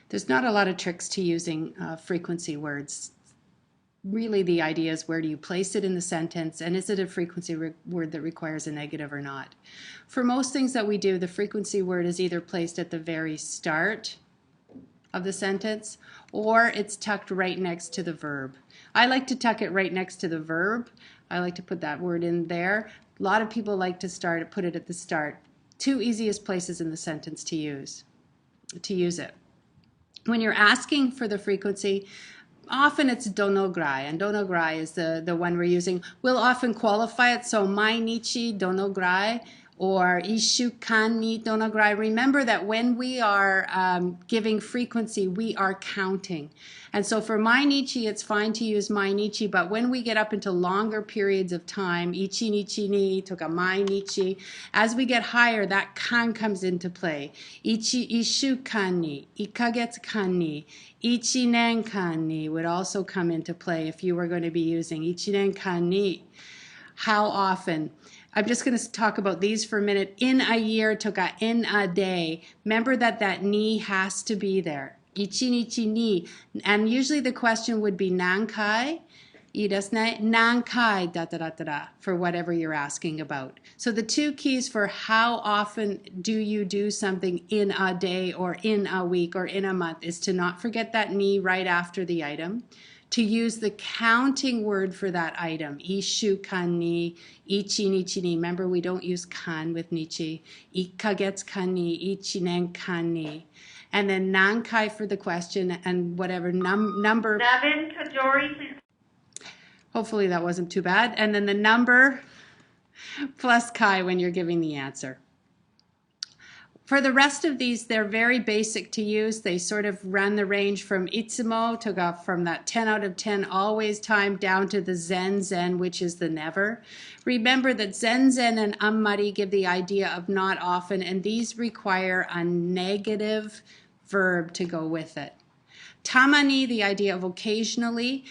There's not a lot of tricks to using frequency words. Really, the idea is where do you place it in the sentence, and is it a frequency word that requires a negative or not? For most things that we do, the frequency word is either placed at the very start of the sentence or it's tucked right next to the verb. I like to tuck it right next to the verb. I like to put that word in there. A lot of people like to put it at the start. Two easiest places in the sentence to use it. When you're asking for the frequency, often it's donograi, and donograi is the one we're using. We'll often qualify it, so mainichi donograi or ishukan ni donograi. Remember that when we are giving frequency, we are counting. And so for mainichi, it's fine to use mainichi, but when we get up into longer periods of time, ichi nichi ni toka mainichi, as we get higher, that kan comes into play. Ichi ishukan ni, ikagetsukan ni, ichi-nen-kan ni would also come into play if you were going to be using ichi-nen-kan ni. How often? I'm just going to talk about these for a minute. In a year, toka in a day. Remember that ni has to be there. Ichi-nichi ni. And usually the question would be nankai. Nankai for whatever you're asking about. So the two keys for how often do you do something in a day or in a week or in a month is to not forget that ni right after the item, to use the counting word for that item. Ishu kan ni, ichi nichi ni. Remember, we don't use kan with nichi. Ikagetsu kan ni, ichi nen kan ni. And then nankai for the question and whatever number. Nevin Kajori, please. Hopefully that wasn't too bad. And then the number plus kai when you're giving the answer. For the rest of these, they're very basic to use. They sort of run the range from itsumo to go from that 10 out of 10 always time down to the zen zen, which is the never. Remember that zen zen and ammari give the idea of not often, and these require a negative verb to go with it. Tamani, the idea of occasionally,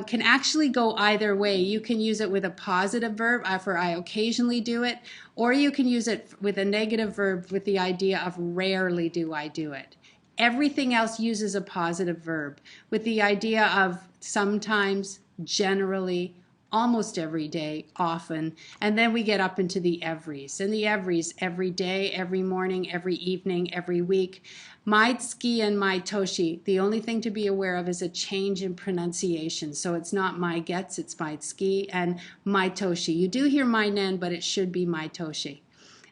can actually go either way. You can use it with a positive verb for I occasionally do it, or you can use it with a negative verb with the idea of rarely do I do it. Everything else uses a positive verb with the idea of sometimes, generally, almost every day, often, and then we get up into the everys. And the everys, every day, every morning, every evening, every week. Maitsuki and maitoshi, the only thing to be aware of is a change in pronunciation. So it's not maigets, it's maitsuki, and maitoshi. You do hear mainen, but it should be maitoshi.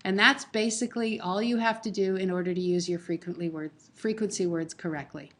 And that's basically all you have to do in order to use your frequency words correctly.